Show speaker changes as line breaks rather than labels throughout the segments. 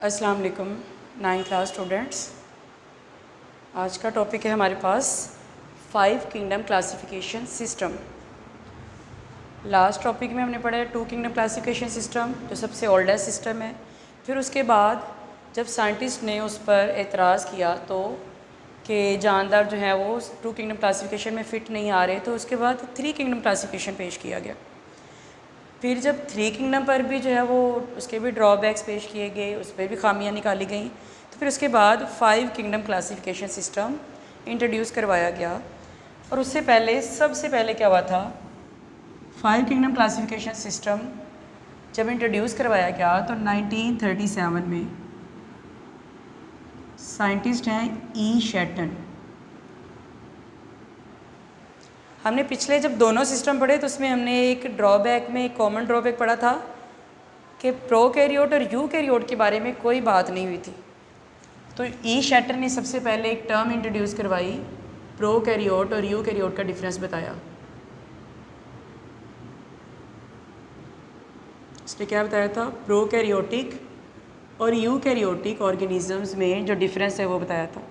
अस्सलाम वालेकुम 9th class students. आज का टॉपिक है हमारे पास 5 kingdom classification system. Last topic में हमने पढ़ा है 2 किंगडम क्लासिफिकेशन सिस्टम जो सबसे ओल्डेस्ट सिस्टम है। फिर उसके बाद जब साइंटिस्ट ने उस पर एतराज़ किया तो कि जानदार जो है वो 2 किंगडम क्लासिफिकेशन में फ़िट नहीं आ रहे, तो उसके बाद 3 किंगडम क्लासिफिकेशन पेश किया गया। फिर जब 3 किंगडम पर भी जो है वो उसके भी ड्रॉबैक्स पेश किए गए, उस पर भी खामियां निकाली गई, तो फिर उसके बाद 5 किंगडम क्लासिफिकेशन सिस्टम इंट्रोड्यूस करवाया गया। और उससे पहले सबसे पहले क्या हुआ था, 5 किंगडम क्लासिफिकेशन सिस्टम जब इंट्रोड्यूस करवाया गया तो 1937 में साइंटिस्ट हैं ई शैटन। हमने पिछले जब दोनों सिस्टम पढ़े तो उसमें हमने एक ड्रॉबैक में एक कॉमन ड्रॉबैक पढ़ा था कि प्रोकैरियोट और यूकैरियोट के बारे में कोई बात नहीं हुई थी। तो ई शैटर ने सबसे पहले एक टर्म इंट्रोड्यूस करवाई, प्रोकैरियोट और यूकैरियोट का डिफरेंस बताया। इसने क्या बताया था, प्रोकैरियोटिक और यूकैरियोटिक ऑर्गेनिजम्स में जो डिफरेंस है वो बताया था।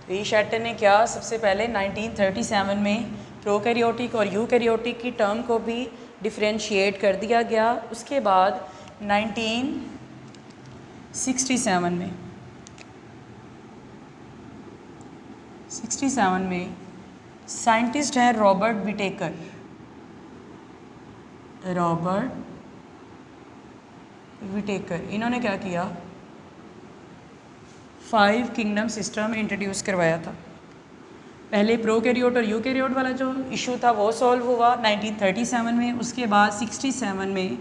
ई शैटर ने क्या सबसे पहले 1937 में प्रोकैरियोटिक और यूकैरियोटिक की टर्म को भी डिफरेंशिएट कर दिया गया। उसके बाद 1967 में साइंटिस्ट हैं रॉबर्ट विटेकर, इन्होंने क्या किया, 5 किंगडम सिस्टम इंट्रोड्यूस करवाया था। पहले प्रोकैरियोट और यूकैरियोट वाला जो इशू था वो सॉल्व हुआ 1937 में। उसके बाद 67 में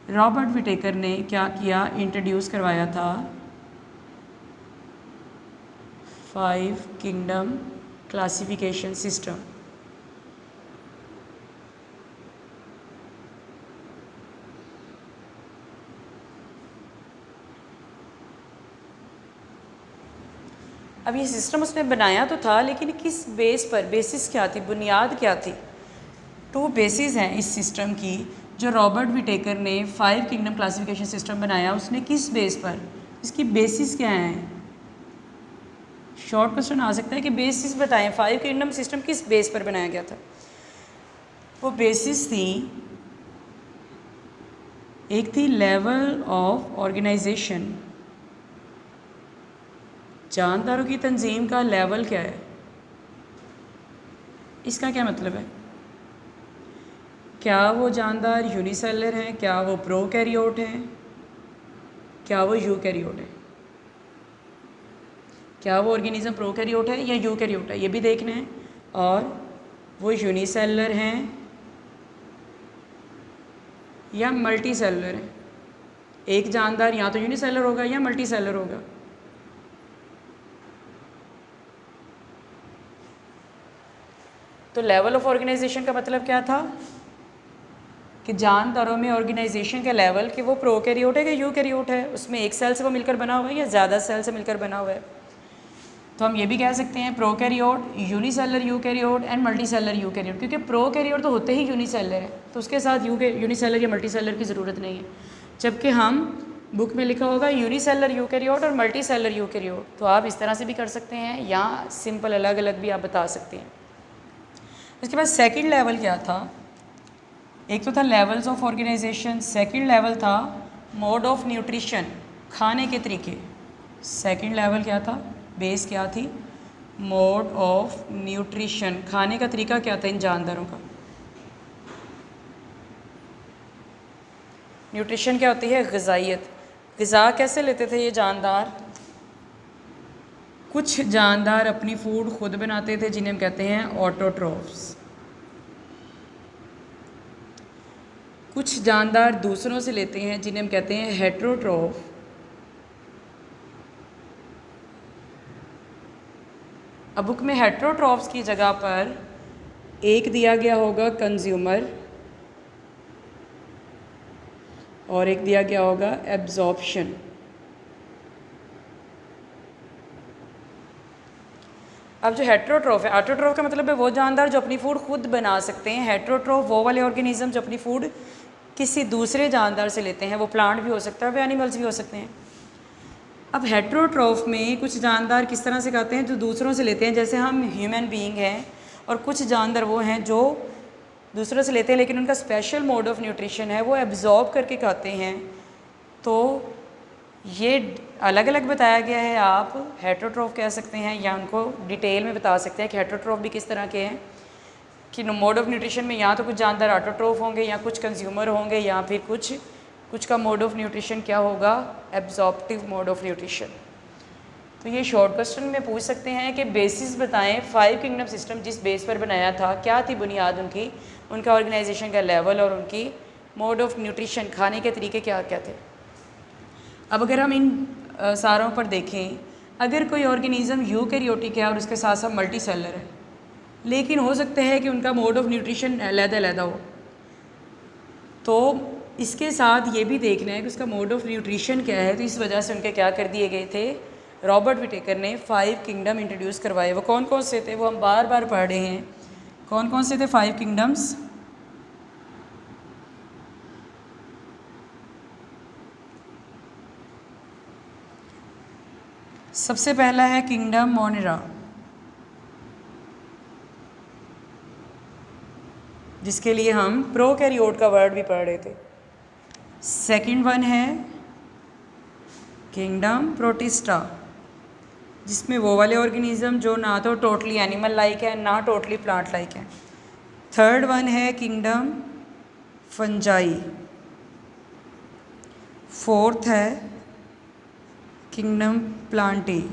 रॉबर्ट विटेकर ने क्या किया, इंट्रोड्यूस करवाया था 5 किंगडम क्लासिफिकेशन सिस्टम। अब ये सिस्टम उसने बनाया तो था, लेकिन किस बेस पर, बेसिस क्या थी, बुनियाद क्या थी। 2 बेसिस हैं इस सिस्टम की। जो रॉबर्ट विटेकर ने 5 किंगडम क्लासिफिकेशन सिस्टम बनाया, उसने किस बेस पर, इसकी बेसिस क्या हैं। शॉर्ट क्वेश्चन आ सकता है कि बेसिस बताएं, 5 किंगडम सिस्टम किस बेस पर बनाया गया था। वो बेसिस थी, एक थी लेवल ऑफ ऑर्गेनाइजेशन, जानदारों की तंजीम का लेवल क्या है। इसका क्या मतलब है, क्या वो जानदार यूनिसेलर हैं, क्या वो प्रोकैरियोट हैं, क्या वो यूकैरियोट है, क्या वो ऑर्गेनिज्म प्रोकैरियोट है या यूकैरियोट है, ये भी देखना है। और वो यूनिसेलर हैं या मल्टी सेलर हैं। एक जानदार या तो यूनिसेलर होगा या मल्टी सेलर होगा। तो लेवल ऑफ ऑर्गेनाइजेशन का मतलब क्या था कि जानदारों में ऑर्गेनाइजेशन का लेवल कि वो प्रोकैरियोट है कि यूकैरियोट है, उसमें एक सेल से वो मिलकर बना हुआ है या ज़्यादा सेल से मिलकर बना हुआ है। तो हम ये भी कह सकते हैं prokaryote, unicellular eukaryote and multicellular eukaryote, क्योंकि प्रोकैरियोट तो होते ही यूनिसेलर है, तो उसके साथ यूनिसेलर या मल्टीसेलर की ज़रूरत नहीं है। जबकि हम बुक में लिखा होगा यूनिसेलर यूकैरियोट और मल्टीसेलर यूकैरियोट, तो आप इस तरह से भी कर सकते हैं या सिंपल अलग अलग भी आप बता सकते हैं। उसके बाद सेकंड लेवल क्या था, एक तो था levels of organisation, second level था मोड ऑफ न्यूट्रिशन, खाने के तरीके। सेकंड लेवल क्या था, बेस क्या थी, मोड ऑफ न्यूट्रिशन, खाने का तरीका क्या था इन जानदारों का। न्यूट्रिशन क्या होती है, ग़िज़ाइयत, ग़िज़ा कैसे लेते थे ये जानदार। कुछ जानदार अपनी फूड खुद बनाते थे जिन्हें हम कहते हैं ऑटोट्रॉफ्स। कुछ जानदार दूसरों से लेते हैं जिन्हें हम कहते हैं हेट्रोट्रॉफ। अब बुक में हेट्रोट्रॉफ्स की जगह पर एक दिया गया होगा कंज्यूमर और एक दिया गया होगा एब्जॉर्प्शन। अब जो हेट्रोट्रोफ है, ऑटोट्रोफ का मतलब है वो जानदार जो अपनी फूड खुद बना सकते हैं। हेट्रोट्रोफ वो वाले ऑर्गेनिज्म जो अपनी फूड किसी दूसरे जानदार से लेते हैं। वो प्लांट भी हो सकता है, वो एनिमल्स भी हो सकते हैं। अब हेट्रोट्रोफ में कुछ जानदार किस तरह से खाते हैं, जो दूसरों से लेते हैं, जैसे हम ह्यूमन बीइंग हैं, और कुछ जानदार वो हैं जो दूसरों से लेते हैं लेकिन उनका स्पेशल मोड ऑफ न्यूट्रिशन है, वो एब्जॉर्ब करके खाते हैं। तो ये अलग अलग बताया गया है। आप हेट्रोट्रोफ कह सकते हैं या उनको डिटेल में बता सकते हैं कि हेट्रोट्रोफ भी किस तरह के हैं, कि मोड ऑफ न्यूट्रिशन में या तो कुछ जानदार ऑटोट्रोफ होंगे या कुछ कंज्यूमर होंगे, या फिर कुछ का मोड ऑफ न्यूट्रिशन क्या होगा, एब्जॉर्प्टिव मोड ऑफ न्यूट्रिशन। तो ये शॉर्ट क्वेश्चन में पूछ सकते हैं कि बेसिस बताएं 5 किंगडम सिस्टम जिस बेस पर बनाया था, क्या थी बुनियाद उनकी, उनका ऑर्गेनाइजेशन का लेवल और उनकी मोड ऑफ न्यूट्रिशन, खाने के तरीके क्या क्या थे। अब अगर हम इन सारों पर देखें, अगर कोई ऑर्गेनिज्म यूकैरियोटिक है और उसके साथ साथ मल्टी सेलर है, लेकिन हो सकता है कि उनका मोड ऑफ न्यूट्रिशन अलग-अलग हो, तो इसके साथ ये भी देखना है कि उसका मोड ऑफ न्यूट्रिशन क्या है। तो इस वजह से उनके क्या कर दिए गए थे, रॉबर्ट विटेकर ने 5 किंगडम इंट्रोड्यूस करवाए। वो कौन कौन से थे, वो हम बार बार पढ़ रहे हैं। कौन कौन से थे 5 किंगडम्स? सबसे पहला है किंगडम मोनेरा, जिसके लिए हम प्रोकैरियोट का वर्ड भी पढ़ रहे थे। सेकंड वन है किंगडम प्रोटिस्टा, जिसमें वो वाले ऑर्गेनिज्म जो ना तो टोटली एनिमल लाइक है ना टोटली प्लांट लाइक है। थर्ड वन है किंगडम फंजाई। फोर्थ है kingdom Plantae.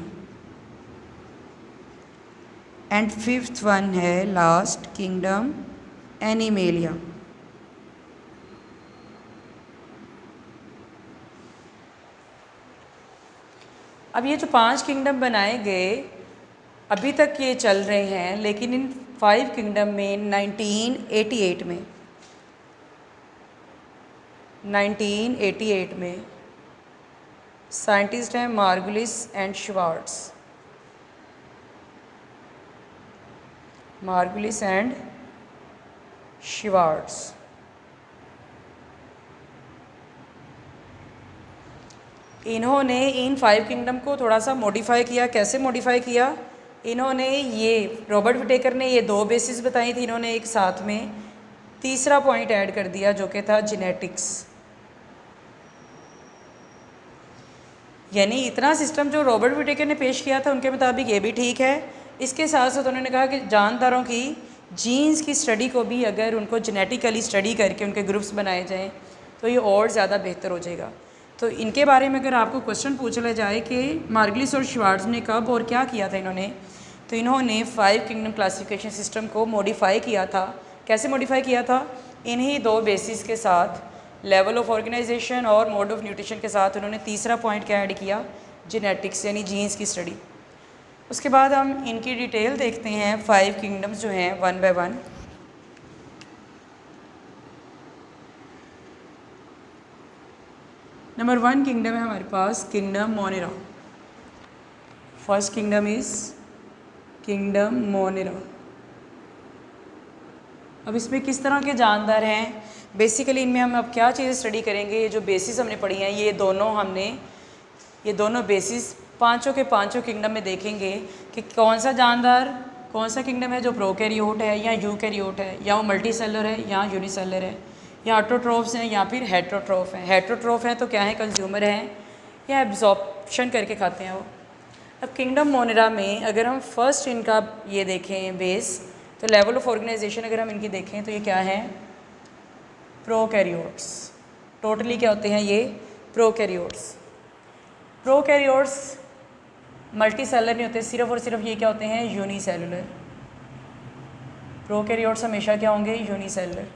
And fifth one है लास्ट किंगडम एनिमेलिया। अब ये जो 5 किंगडम बनाए गए अभी तक ये चल रहे हैं, लेकिन इन 5 किंगडम में 1988 में साइंटिस्ट हैं Margulis and Schwartz. Margulis and Schwartz इन्होंने इन 5 किंगडम को थोड़ा सा मॉडिफाई किया। कैसे मॉडिफाई किया? इन्होंने ये रॉबर्ट विटेकर ने ये 2 बेसिस बताई थी, इन्होंने एक साथ में तीसरा पॉइंट ऐड कर दिया जो कि था जेनेटिक्स। यानी इतना सिस्टम जो रॉबर्ट विटेकर ने पेश किया था उनके मुताबिक ये भी ठीक है। इसके साथ साथ उन्होंने कहा कि जानदारों की जीन्स की स्टडी को भी अगर उनको जेनेटिकली स्टडी करके उनके ग्रुप्स बनाए जाएं तो ये और ज़्यादा बेहतर हो जाएगा। तो इनके बारे में अगर आपको क्वेश्चन पूछा जाए कि मार्गलिस और श्वार्ट्ज ने कब और क्या किया था इन्होंने, तो इन्होंने 5 किंगडम क्लासिफिकेशन सिस्टम को मॉडिफाई किया था। कैसे मॉडिफाई किया था? इन्हीं 2 बेसिस के साथ, लेवल ऑफ ऑर्गेनाइजेशन और मोड ऑफ न्यूट्रिशन के साथ उन्होंने तीसरा पॉइंट क्या ऐड किया, जेनेटिक्स यानी जीन्स की स्टडी। उसके बाद हम इनकी डिटेल देखते हैं 5 किंगडम्स जो हैं one by one. Number 1 kingdom है हमारे पास kingdom Monera. First kingdom is kingdom Monera. अब इसमें किस तरह के जानदार हैं? बेसिकली इनमें हम अब क्या चीज़ें स्टडी करेंगे, ये जो बेसिस हमने पढ़ी हैं ये दोनों बेसिस पांचों के पांचों किंगडम में देखेंगे कि कौन सा जानदार, कौन सा किंगडम है जो प्रोकैरियोट है या यूकैरियोट है, या वो मल्टी सेलर है या यूनिसेलर है, या ऑटोट्रोफ्स हैं या फिर हेट्रोट्रोफ हैं। हेट्रोट्रोफ हैं तो क्या है, कंज्यूमर हैं या एब्जॉर्प्शन करके खाते हैं वो। अब किंगडम मोनेरा में अगर हम फर्स्ट इनका ये देखें बेस, तो लेवल ऑफ ऑर्गेनाइजेशन अगर हम इनकी देखें तो ये क्या है, प्रोकैरियोट्स। टोटली क्या होते हैं ये, प्रोकैरियोट्स। प्रोकैरियोट्स मल्टी सेलर नहीं होते, सिर्फ और सिर्फ ये क्या होते हैं, यूनिसेलुलर। प्रोकैरियोट्स हमेशा क्या होंगे, यूनिसेलुलर।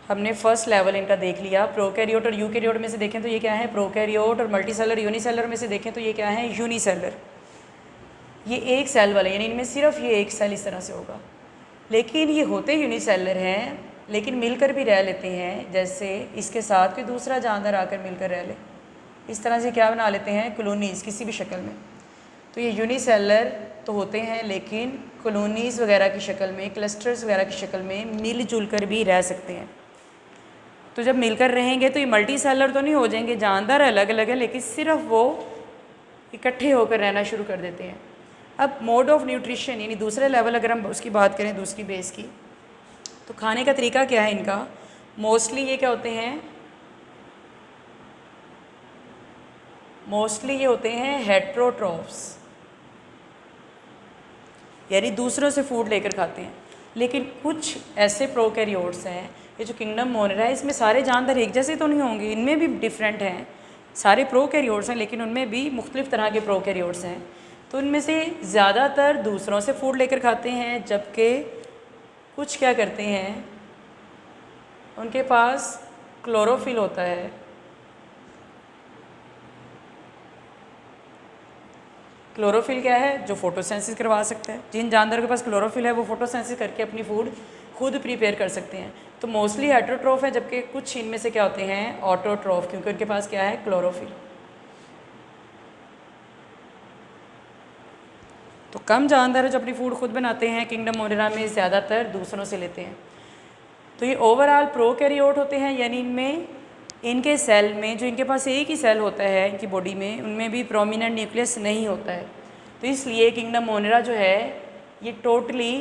हमने फर्स्ट लेवल इनका देख लिया। प्रोकैरियोट और यूकैरियोट में से देखें तो ये क्या है, प्रोकैरियोट, और मल्टीसेलर यूनिसेलर में से देखें तो ये क्या है, यूनिसेलर। ये एक सेल वाले, यानी इनमें सिर्फ ये एक सेल इस तरह से होगा। लेकिन ये होते यूनिसेलर हैं लेकिन मिलकर भी रह लेते हैं, जैसे इसके साथ कोई दूसरा जानदार आकर मिलकर रह ले, इस तरह से क्या बना लेते हैं, कॉलोनीज़ किसी भी शक्ल में। तो ये यूनिसेलर तो होते हैं, लेकिन कॉलोनीज़ वगैरह की शक्ल में, क्लस्टर्स वगैरह की शक्ल में मिलजुल कर भी रह सकते हैं। तो जब मिलकर रहेंगे तो ये मल्टी सेलर तो नहीं हो जाएंगे, जानदार अलग अलग है लेकिन सिर्फ वो इकट्ठे होकर रहना शुरू कर देते हैं। अब मोड ऑफ न्यूट्रिशन यानी दूसरे लेवल अगर हम उसकी बात करें, दूसरी बेस की, तो खाने का तरीका क्या है इनका? मोस्टली ये क्या होते हैं? मोस्टली ये होते हैं हेट्रोट्रोफ्स, यानी दूसरों से फूड लेकर खाते हैं। लेकिन कुछ ऐसे प्रोकैरियोट्स हैं, ये जो किंगडम मोनेरा है, इसमें सारे जानदार एक जैसे तो नहीं होंगे, इनमें भी डिफरेंट हैं। सारे प्रोकैरियोट्स हैं लेकिन उनमें भी मुख्तलिफ तरह के प्रोकैरियोट्स हैं। तो इनमें से ज़्यादातर दूसरों से फूड लेकर खाते हैं, जबकि कुछ क्या करते हैं, उनके पास क्लोरोफिल होता है। क्लोरोफिल क्या है? जो फोटोसेंसिस करवा सकता है। जिन जानदारों के पास क्लोरोफिल है वो फोटोसेंसिस करके अपनी फूड खुद प्रिपेयर कर सकते हैं। तो मोस्टली हेट्रोट्रोफ है, जबकि कुछ इनमें से क्या होते हैं? ऑटोट्रोफ, क्योंकि उनके पास क्या है? क्लोरोफिल। तो कम जानदार है जो अपनी फूड खुद बनाते हैं, किंगडम मोनेरा में ज़्यादातर दूसरों से लेते हैं। तो ये ओवरऑल प्रोकैरियोट होते हैं, यानी इनमें इनके सेल में जो इनके पास एक ही सेल होता है इनकी बॉडी में, उनमें भी प्रोमिनेंट न्यूक्लियस नहीं होता है। तो इसलिए किंगडम मोनेरा जो है ये टोटली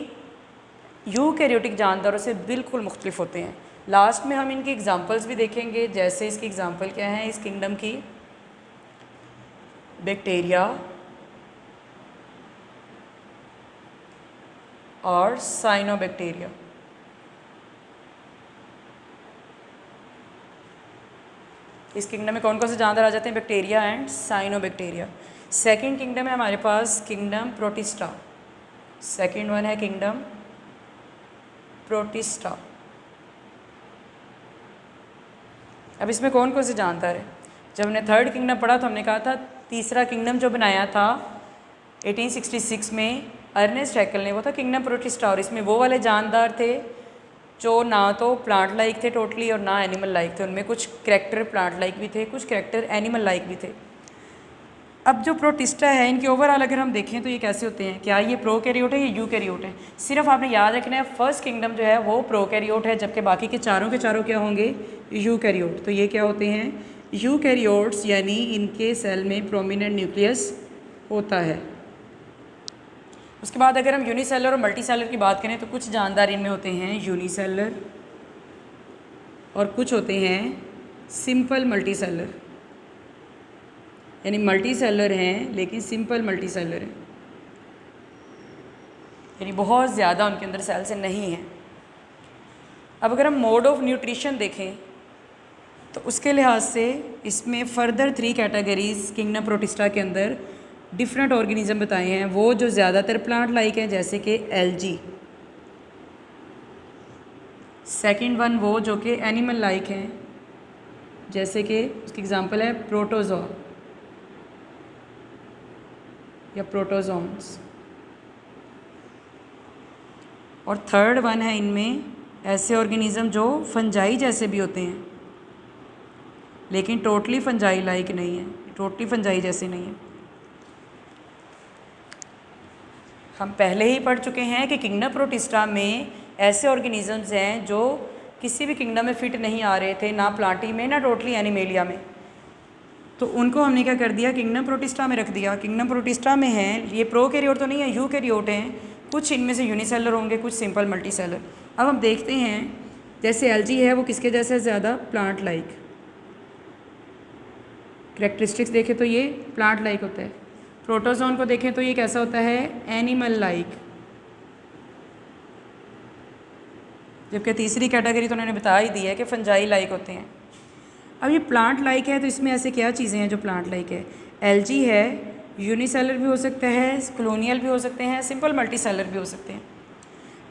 यूकैरियोटिक जानदारों से बिल्कुल मुख्तलिफ होते हैं। लास्ट में हम इनकी एग्जांपल्स भी देखेंगे, जैसे इसकी एग्जांपल क्या है इस किंगडम की? बैक्टीरिया और साइनोबैक्टीरिया। इस किंगडम में कौन कौन से जानदार आ जाते हैं? Bacteria and cyanobacteria. Second kingdom है हमारे पास किंगडम प्रोटिस्टा। सेकंड वन है किंगडम प्रोटिस्टा। अब इसमें कौन कौन से जानदार है? जब हमने थर्ड किंगडम पढ़ा तो हमने कहा था तीसरा किंगडम जो बनाया था 1866 में अर्नेस्ट हैकल ने, वो था किंगडम प्रोटिस्टा। और इसमें वो वाले जानदार थे जो ना तो प्लांट लाइक थे टोटली और ना एनिमल लाइक थे। उनमें कुछ करैक्टर प्लांट लाइक भी थे, कुछ करैक्टर एनिमल लाइक भी थे। अब जो प्रोटिस्टा है इनके ओवरऑल अगर हम देखें तो ये कैसे होते हैं? क्या ये प्रोकैरियोट है या यूकैरियोट है? सिर्फ आपने याद रखना है फर्स्ट किंगडम जो है वो प्रोकैरियोट है, जबकि बाकी के चारों क्या होंगे? यूकैरियोट। तो ये क्या होते हैं? यूकैरियोट्स, यानी इनके सेल में प्रोमिनेंट न्यूक्लियस होता है। उसके बाद अगर हम यूनिसेलर और मल्टीसेलर की बात करें तो कुछ जानदार इनमें होते हैं यूनिसेलर और कुछ होते हैं सिंपल मल्टीसेलर, यानी मल्टीसेलर हैं लेकिन सिंपल मल्टीसेलर हैं, यानी बहुत ज़्यादा उनके अंदर सेल्स नहीं हैं। अब अगर हम मोड ऑफ न्यूट्रिशन देखें तो उसके लिहाज से इसमें फर्दर 3 कैटेगरीज़ किंगडम प्रोटिस्टा के अंदर डिफरेंट ऑर्गेनिज्म बताए हैं। वो जो ज़्यादातर प्लांट लाइक हैं जैसे कि एल्गी। सेकंड वन वो जो कि एनिमल लाइक हैं, जैसे कि उसकी एग्जांपल है प्रोटोजोआ या प्रोटोजोन्स। और थर्ड वन है इनमें ऐसे ऑर्गेनिज्म जो फंजाई जैसे भी होते हैं लेकिन टोटली फंजाई लाइक नहीं है, टोटली फंजाई जैसे नहीं है। हम पहले ही पढ़ चुके हैं कि किंगडम प्रोटिस्टा में ऐसे ऑर्गेनिजम्स हैं जो किसी भी किंगडम में फिट नहीं आ रहे थे, ना प्लांटी में ना टोटली एनिमेलिया में। तो उनको हमने क्या कर दिया? किंगडम प्रोटिस्टा में रख दिया। किंगडम प्रोटिस्टा में हैं ये प्रोकैरियोट तो नहीं है, यूकैरियोट हैं। कुछ इनमें से यूनिसेलर होंगे, कुछ सिंपल मल्टीसेलर। अब हम देखते हैं जैसे एल्गी है वो किसके जैसे ज़्यादा? Plant like. कैरेक्टरिस्टिक्स देखें तो ये प्लांट लाइक होता है। प्रोटोजोन को देखें तो ये कैसा होता है? Animal like. जबकि तीसरी कैटेगरी तो उन्होंने बता ही दी है कि फंजाई लाइक होते हैं। अब ये प्लांट लाइक है तो इसमें ऐसे क्या चीज़ें हैं जो प्लांट लाइक है? एल्गी है, यूनिसेलर भी हो सकता है, कॉलोनियल भी हो सकते हैं, सिंपल मल्टीसेलर भी हो सकते हैं।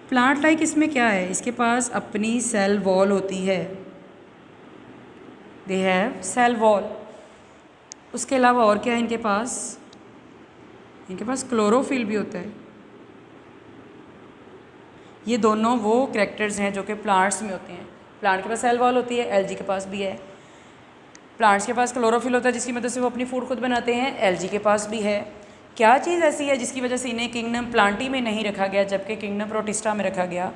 प्लांट लाइक इसमें क्या है? इसके पास अपनी सेल वॉल होती है, दे हैव सेल वॉल। उसके अलावा और क्या है इनके पास? इनके पास क्लोरोफिल भी होता है। ये दोनों वो करैक्टर्स हैं जो कि प्लांट्स में होते हैं। प्लांट के पास सेल वॉल होती है, एल्गी के पास भी है। प्लांट्स के पास क्लोरोफिल होता है जिसकी मदद से वो अपनी फूड खुद बनाते हैं, एल्गी के पास भी है। क्या चीज़ ऐसी है जिसकी वजह से इन्हें किंगडम प्लांटी में नहीं रखा गया जबकि किंगडम प्रोटिस्टा में रखा गया?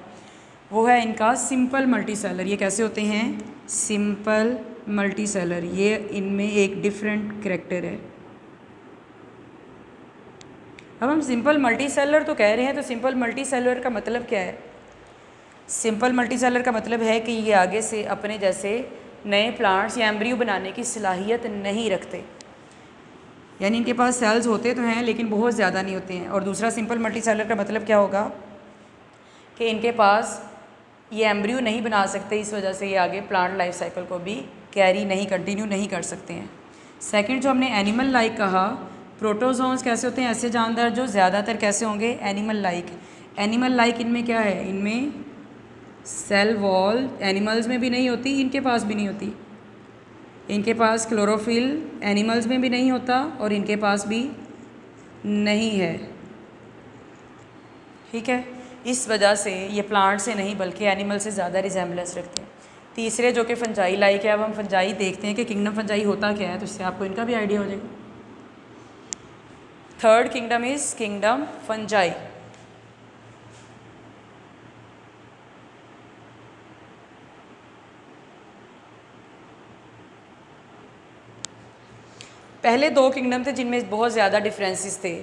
वो है इनका सिंपल मल्टीसेलर। ये कैसे होते हैं? Simple multicellular. ये इनमें एक डिफरेंट कैरेक्टर है। अब हम सिंपल मल्टीसेलर तो कह रहे हैं, तो सिंपल मल्टीसेलर का मतलब क्या है? सिंपल मल्टीसेलर का मतलब है कि ये आगे से अपने जैसे नए प्लांट्स या एम्ब्रियो बनाने की सलाहियत नहीं रखते, यानी इनके पास सेल्स होते तो हैं लेकिन बहुत ज़्यादा नहीं होते हैं। और दूसरा सिंपल मल्टीसेलर का मतलब क्या होगा कि इनके पास ये एम्ब्रियो नहीं बना सकते, इस वजह से ये आगे प्लांट लाइफ साइकिल को भी कैरी नहीं, कंटिन्यू नहीं कर सकते हैं। सेकंड जो हमने एनिमल लाइक कहा, प्रोटोजोन्स कैसे होते हैं? ऐसे जानदार जो ज़्यादातर कैसे होंगे? Animal like. एनिमल लाइक इनमें क्या है? इनमें सेल वॉल एनिमल्स में भी नहीं होती, इनके पास भी नहीं होती। इनके पास क्लोरोफिल एनिमल्स में भी नहीं होता और इनके पास भी नहीं है। ठीक है, इस वजह से ये प्लांट से नहीं बल्कि एनिमल से ज़्यादा रिजेम्बलेंस रखते हैं। तीसरे जो कि फंजाई लाइक है। अब हम फंजाई देखते हैं कि किंगडम फंजाई होता क्या है, तो इससे आपको इनका भी आइडिया हो जाएगा। Third kingdom is kingdom fungi. पहले दो किंगडम थे जिनमें बहुत ज़्यादा डिफरेंसेस थे।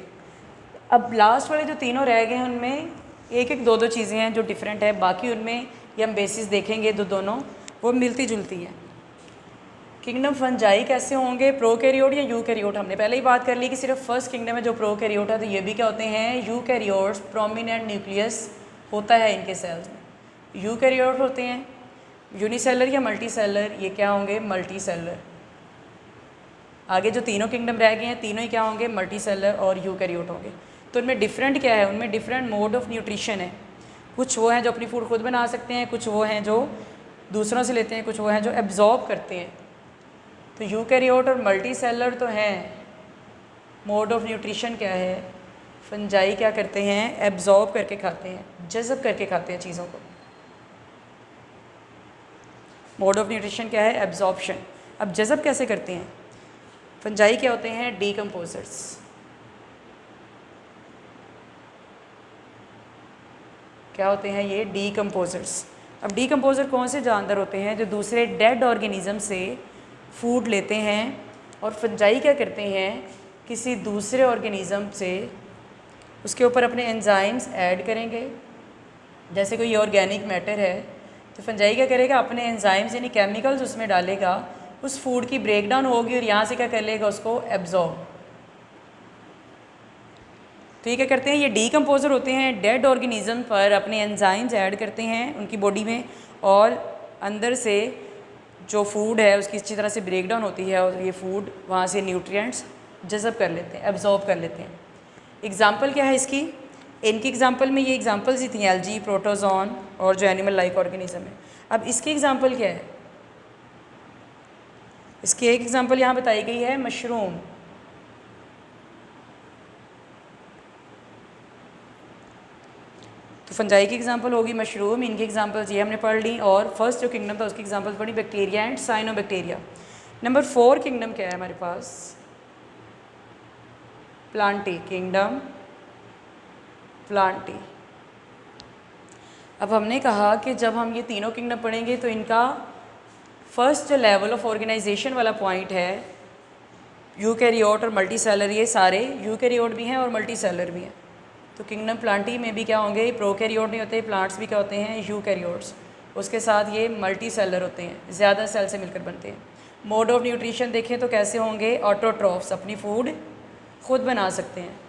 अब लास्ट वाले जो तीनों रह गए हैं उनमें एक एक दो दो चीज़ें हैं जो डिफरेंट है, बाकी उनमें ये हम बेसिस देखेंगे दोनों वो मिलती जुलती हैं। किंगडम फंजाई कैसे होंगे? प्रोकैरियोट या यूकैरियोट? हमने पहले ही बात कर ली कि सिर्फ फर्स्ट किंगडम है जो प्रोकैरियोट है, तो ये भी क्या होते हैं? यूकैरियोट्स। प्रोमिनेंट न्यूक्लियस होता है इनके सेल्स में। यूकैरियोट होते हैं यूनिसेलर या मल्टीसेलर, ये क्या होंगे? मल्टीसेलर। आगे जो तीनों किंगडम रह गए हैं तीनों ही क्या होंगे? मल्टीसेलर और यूकैरियोट होंगे। तो उनमें डिफरेंट क्या है? उनमें डिफरेंट मोड ऑफ न्यूट्रिशन है। कुछ वो हैं जो अपनी फूड खुद बना सकते हैं, कुछ वो हैं जो दूसरों से लेते हैं, कुछ वो हैं जो एब्जॉर्ब करते हैं। तो यूकैरियोट और मल्टीसेलर तो हैं। मोड ऑफ न्यूट्रिशन क्या है? फंजाई क्या करते हैं? एब्जॉर्ब करके खाते हैं, जज़ब करके खाते हैं चीज़ों को। मोड ऑफ न्यूट्रिशन क्या है? एब्जॉर्प्शन। अब जज़ब कैसे करते हैं? फंजाई क्या होते हैं? डीकम्पोजर्स। क्या होते हैं ये? डीकम्पोजर्स। अब डीकम्पोजर कौन से जानवर होते हैं? जो दूसरे डेड ऑर्गेनिज्म से फूड लेते हैं। और फंजाई क्या करते हैं? किसी दूसरे ऑर्गेनिज्म से उसके ऊपर अपने एंजाइम्स ऐड करेंगे। जैसे कोई ऑर्गेनिक मैटर है तो फंजाई क्या करेगा? अपने एंजाइम्स यानी केमिकल्स उसमें डालेगा, उस फूड की ब्रेकडाउन होगी और यहाँ से क्या कर लेगा? उसको एब्जॉर्ब। तो ये क्या करते हैं? ये डीकम्पोजर होते हैं, डेड ऑर्गेनिज्म पर अपने एंजाइम्स ऐड करते हैं उनकी बॉडी में और अंदर से जो फूड है उसकी अच्छी तरह से ब्रेकडाउन होती है और ये फूड वहाँ से न्यूट्रिएंट्स जज़ब कर लेते हैं, एब्जॉर्ब कर लेते हैं। एग्जाम्पल क्या है इसकी? इनकी एग्जाम्पल में ये एग्जाम्पल्स ही थी, एल्गी, प्रोटोजोन और जो एनिमल लाइक ऑर्गेनिज्म है। अब इसकी एग्जाम्पल क्या है? इसकी एक एग्जाम्पल यहाँ बताई गई है, मशरूम। तो फंजाई की एग्जांपल होगी मशरूम, इनकी एग्जांपल्स ये हमने पढ़ ली। और फर्स्ट जो किंगडम था उसकी एग्जांपल्स पढ़ी, bacteria and cyanobacteria. Number 4 kingdom क्या है हमारे पास? प्लांटी। Kingdom Plantae. अब हमने कहा कि जब हम ये तीनों किंगडम पढ़ेंगे तो इनका फर्स्ट जो लेवल ऑफ ऑर्गेनाइजेशन वाला पॉइंट है, यूकैरियोट और मल्टीसेलर, ये सारे यूकैरियोट भी हैं और मल्टीसेलर भी हैं। तो किंगडम प्लांटी में भी क्या होंगे? प्रोकैरियोट नहीं होते, प्लांट्स भी क्या होते हैं? यूकैरियोट्स। उसके साथ ये मल्टीसेलर होते हैं, ज़्यादा सेल से मिलकर बनते हैं। मोड ऑफ न्यूट्रिशन देखें तो कैसे होंगे? ऑटोट्रॉफ्स, अपनी फूड खुद बना सकते हैं।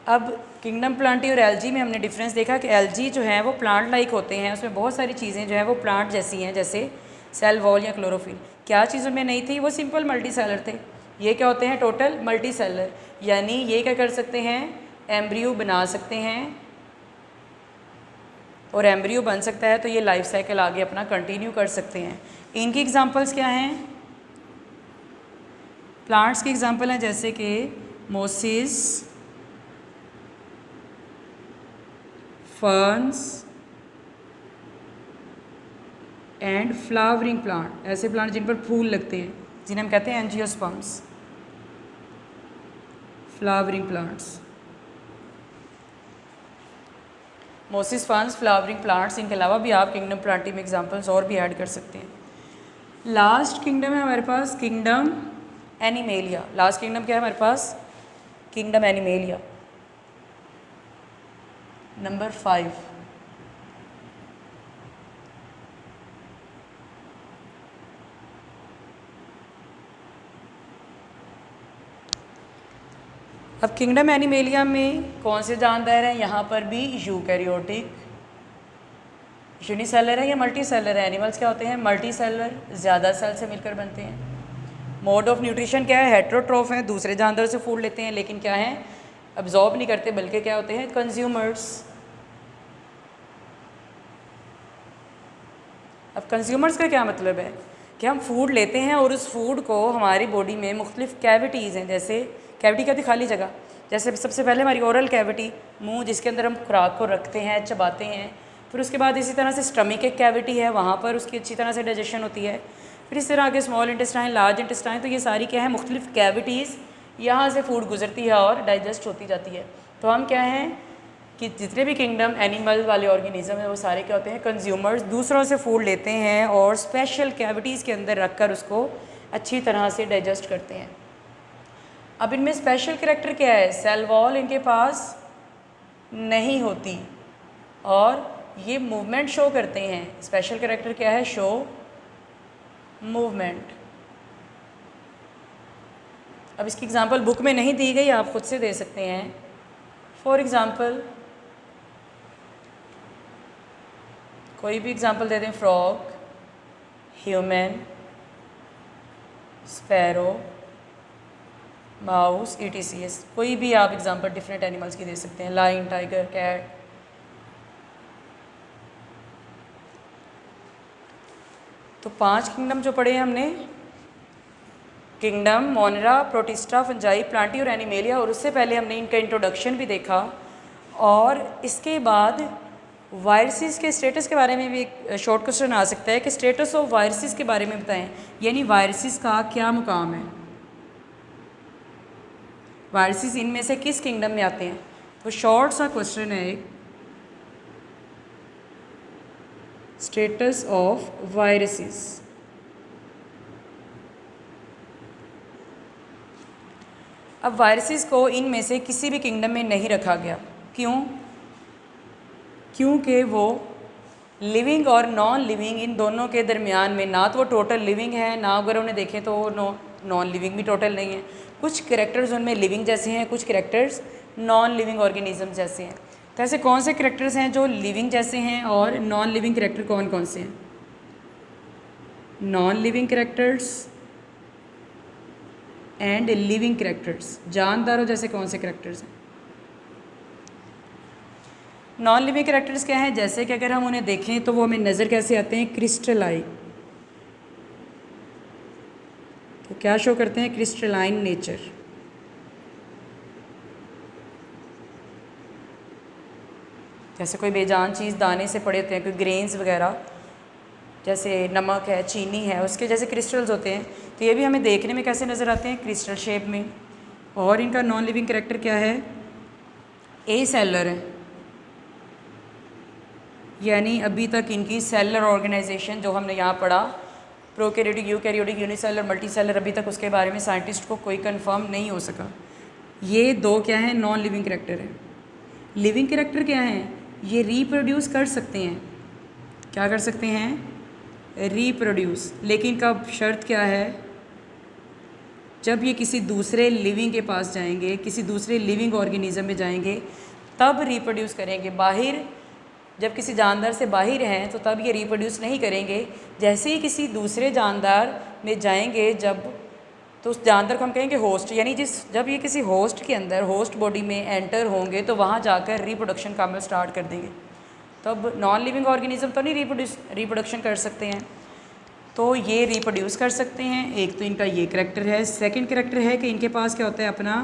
अब किंगडम प्लांटी और एल्गी में हमने डिफरेंस देखा कि एल्गी जो है वो प्लांट लाइक होते हैं, उसमें बहुत सारी चीज़ें जो हैं वो प्लांट जैसी हैं, जैसे सेल वॉल या क्लोरोफिल। क्या चीज़ उनमें नहीं थी? वो सिंपल मल्टीसेलर थे। ये क्या होते हैं? Total multicellular. यानी ये क्या कर सकते हैं? एम्ब्रियो बना सकते हैं और एम्ब्रियो बन सकता है तो ये लाइफ साइकिल आगे अपना कंटिन्यू कर सकते हैं। इनकी एग्जांपल्स क्या हैं? प्लांट्स की एग्जांपल हैं जैसे कि मोसिस, फर्न्स एंड फ्लावरिंग प्लांट। ऐसे प्लांट जिन पर फूल लगते हैं जिन्हें हम कहते हैं एंजियोस्पर्म्स। फ्लावरिंग प्लांट्स, मोसिस फंस, फ्लावरिंग प्लांट्स। इनके अलावा भी आप किंगडम प्लांटी में एग्जांपल्स और भी ऐड कर सकते हैं। लास्ट किंगडम है हमारे पास किंगडम एनिमेलिया। लास्ट किंगडम क्या है हमारे पास? Kingdom animalia, number 5। अब किंगडम एनिमेलिया में कौन से जानदार हैं? यहाँ पर भी यूकैरियोटिक, यूनिसेलर है या मल्टी सेलर है? एनिमल्स क्या होते हैं? मल्टी सेलर, ज़्यादा सेल से मिलकर बनते हैं। मोड ऑफ न्यूट्रिशन क्या है? हेट्रोट्रोफ हैं, दूसरे जानवर से फूड लेते हैं, लेकिन क्या है? अब्जॉर्ब नहीं करते, बल्कि क्या होते हैं? कंज्यूमर्स। अब कंज्यूमर्स का क्या मतलब है? कि हम फूड लेते हैं और उस फूड को हमारी बॉडी में मुख्तलिफ कैविटीज़ हैं, जैसे कैविटी क्या थी? खाली जगह। जैसे सबसे पहले हमारी ओरल कैविटी, मुंह, जिसके अंदर हम खुराक को रखते हैं, चबाते हैं। फिर उसके बाद इसी तरह से स्टमक एक कैविटी है, वहाँ पर उसकी अच्छी तरह से डाइजेशन होती है। फिर इस तरह आगे स्मॉल इंटेस्टाइन, लार्ज इंटेस्टाइन, तो ये सारी क्या है? मुख्तलिफ कैविटीज़, यहाँ से फूड गुजरती है और डाइजेस्ट होती जाती है। तो हम क्या हैं कि जितने भी किंगडम एनिमल वाले ऑर्गेनिज्म हैं वो सारे क्या होते हैं? कंज्यूमर्स, दूसरों से फूड लेते हैं और स्पेशल कैविटीज़ के अंदर रखकर उसको अच्छी तरह से डाइजेस्ट करते हैं। अब इनमें स्पेशल कैरेक्टर क्या है? सेल वॉल इनके पास नहीं होती और ये मूवमेंट शो करते हैं। स्पेशल कैरेक्टर क्या है? Show movement. अब इसकी एग्जांपल बुक में नहीं दी गई, आप खुद से दे सकते हैं। फॉर एग्ज़ाम्पल कोई भी एग्जांपल दे दें। Frog, human, sparrow, mouse, ETCS, कोई भी आप एग्जांपल डिफरेंट एनिमल्स की दे सकते हैं। Lion, tiger, cat. तो 5 किंगडम जो पढ़े हैं हमने, kingdom Monera, Protista, Fungi, Plantae और एनिमेलिया, और उससे पहले हमने इनका इंट्रोडक्शन भी देखा। और इसके बाद वायरसेस के स्टेटस के बारे में भी एक शॉर्ट क्वेश्चन आ सकता है कि स्टेटस ऑफ वायरसेस के बारे में बताएं, यानी वायरसेस का क्या मुकाम है, वायरसेस इनमें से किस किंगडम में आते हैं। तो शॉर्ट सा क्वेश्चन है एक, स्टेटस ऑफ वायरसेस। अब वायरसेस को इनमें से किसी भी किंगडम में नहीं रखा गया। क्यों? क्योंकि वो लिविंग और नॉन लिविंग इन दोनों के दरमियान में ना तो वो टोटल लिविंग है, ना अगर उन्हें देखें तो नॉन लिविंग भी टोटल नहीं है। कुछ कैरेक्टर्स उनमें लिविंग जैसे हैं, कुछ कैरेक्टर्स नॉन लिविंग ऑर्गेनिज्म जैसे हैं। तो ऐसे कौन से कैरेक्टर्स हैं जो लिविंग जैसे हैं और नॉन लिविंग कैरेक्टर कौन कौन से हैं? Non living characters and living characters, जानदारों जैसे कौन से कैरेक्टर्स हैं? नॉन लिविंग कैरेक्टर्स क्या हैं? जैसे कि अगर हम उन्हें देखें तो वो हमें नज़र कैसे आते हैं? क्रिस्टलाई। तो क्या शो करते हैं? Crystalline nature. जैसे कोई बेजान चीज़ दाने से पड़े होते हैं, कोई ग्रेन्स वगैरह, जैसे नमक है, चीनी है, उसके जैसे क्रिस्टल्स होते हैं। तो ये भी हमें देखने में कैसे नज़र आते हैं? क्रिस्टल शेप में। और इनका नॉन लिविंग कैरेक्टर क्या है? ए सेलर है, यानी अभी तक इनकी सेलर ऑर्गेनाइजेशन जो हमने यहाँ पढ़ा, प्रोकैरियोटिक, यूकैरियोटिक, यूनिसेलर, मल्टीसेलर, अभी तक उसके बारे में साइंटिस्ट को कोई कंफर्म नहीं हो सका। ये दो क्या है? नॉन लिविंग कैरेक्टर है। लिविंग कैरेक्टर क्या हैं? ये रिप्रोड्यूस कर सकते हैं। क्या कर सकते हैं? रिप्रोड्यूस। लेकिन कब? शर्त क्या है? जब ये किसी दूसरे लिविंग के पास जाएंगे, किसी दूसरे लिविंग ऑर्गेनिज्म में जाएंगे, तब रिप्रोड्यूस करेंगे। बाहर जब किसी जानदार से बाहर हैं तो तब ये रिप्रोड्यूस नहीं करेंगे। जैसे ही किसी दूसरे जानदार में जाएंगे जब, तो उस जानदार को हम कहेंगे होस्ट, यानी जब ये किसी होस्ट के अंदर, होस्ट बॉडी में एंटर होंगे तो वहाँ जाकर रिप्रोडक्शन का अमल स्टार्ट कर देंगे। तब नॉन लिविंग ऑर्गेनिज्म तो नहीं रिप्रोडक्शन कर सकते हैं, तो ये रिप्रोड्यूस कर सकते हैं। एक तो इनका ये करैक्टर है। सेकंड करैक्टर है कि इनके पास क्या होता है? अपना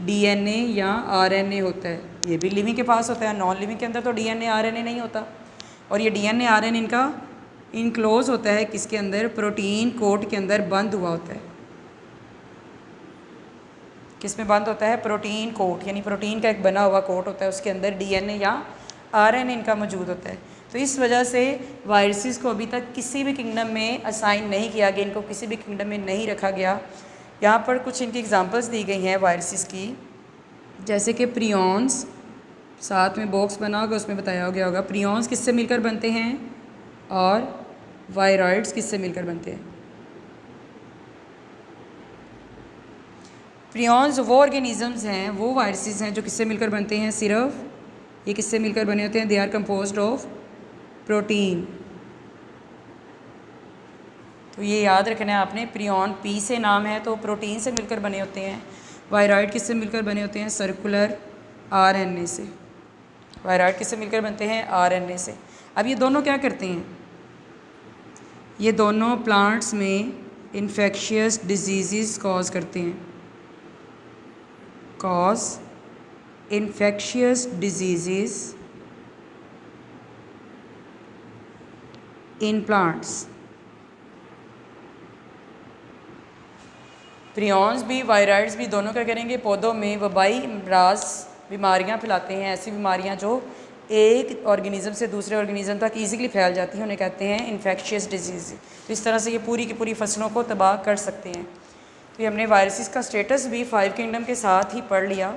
DNA या RNA होता है। ये भी लिविंग के पास होता है, नॉन लिविंग के अंदर तो DNA RNA नहीं होता। और ये DNA RNA इनका इनक्लोज होता है किसके अंदर? प्रोटीन कोट के अंदर बंद हुआ होता है। किस में बंद होता है? प्रोटीन कोट, यानी प्रोटीन का एक बना हुआ कोट होता है, उसके अंदर डीएनए या आरएनए इनका मौजूद होता है। तो इस वजह से वायरसेस को अभी तक किसी भी किंगडम में असाइन नहीं किया गया, इनको किसी भी किंगडम में नहीं रखा गया। यहाँ पर कुछ इनकी एग्जांपल्स दी गई हैं वायरसेस की, जैसे कि प्रियॉन्स, साथ में बॉक्स बना होगा उसमें बताया गया होगा प्रियॉन्स किससे मिलकर बनते हैं और वायरॉइड्स किससे मिलकर बनते हैं। प्रियॉन्स वो ऑर्गेनिजम्स हैं, वो वायरसेस हैं जो किससे मिलकर बनते हैं? सिर्फ ये किससे मिलकर बने होते हैं? They are composed of protein. तो ये याद रखना है आपने, प्रियॉन पी से नाम है तो प्रोटीन से मिलकर बने होते हैं। वायरॉइड किससे मिलकर बने होते हैं? सर्कुलर आरएनए से। वायरॉइड किससे मिलकर बनते हैं? आरएनए से। अब ये दोनों क्या करते हैं? ये दोनों प्लांट्स में इन्फेक्शियस डिजीज़ कॉज करते हैं, cause infectious disease in plants. Prions भी वायरॉइड्स भी दोनों क्या करेंगे? पौधों में वबाई अमराज बीमारियां फैलाते हैं, ऐसी बीमारियां जो एक ऑर्गेनिज़म से दूसरे ऑर्गेनिज़म तक ईजीली फैल जाती हैं, उन्हें कहते हैं इन्फेक्शियस डिजीज़। तो इस तरह से ये पूरी की पूरी फसलों को तबाह कर सकते हैं। तो ये हमने वायरसेस का स्टेटस भी 5 किंगडम के साथ ही पढ़ लिया।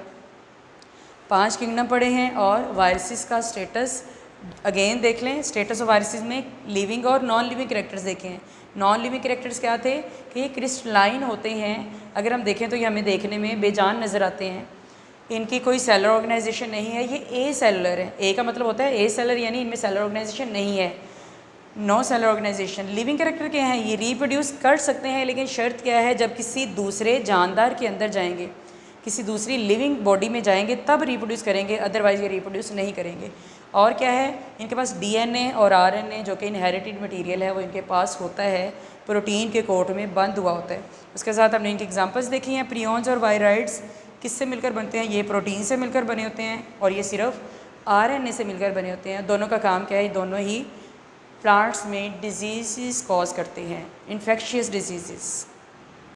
5 किंगडम पढ़े हैं और वायरसेस का स्टेटस अगेन देख लें। स्टेटस ऑफ वायरसेस में लिविंग और नॉन लिविंग कैरेक्टर्स देखे हैं। नॉन लिविंग कैरेक्टर्स क्या थे कि ये क्रिस्टलाइन होते हैं। अगर हम देखें तो ये हमें देखने में बेजान नज़र आते हैं, इनकी कोई सेलर ऑर्गेनाइजेशन नहीं है, ये ए सेलर है। ए का मतलब होता है ए सेलर, यानी इनमें सेलर ऑर्गेनाइजेशन नहीं है, no cellular organisation. Living character क्या है? ये रिप्रोड्यूस कर सकते हैं, लेकिन शर्त क्या है? जब किसी दूसरे जानदार के अंदर जाएंगे, किसी दूसरी लिविंग बॉडी में जाएंगे तब रिप्रोड्यूस करेंगे, अदरवाइज ये रिप्रोड्यूस नहीं करेंगे। और क्या है? इनके पास डीएनए और आरएनए जो कि इनहेरिटेड मटेरियल है वो इनके पास होता है, प्रोटीन के कोट में बंद हुआ होता है। उसके साथ हमने इनकी एग्जांपल्स देखी हैं। प्रियॉन्स और वायरॉइड्स किससे मिलकर बनते हैं? ये प्रोटीन से मिलकर बने होते हैं और ये सिर्फ आरएनए से मिलकर बने होते हैं। दोनों का काम क्या है? दोनों ही प्लांट्स में डिजीज़ कॉज करते हैं, इन्फेक्शियस डिजीज़।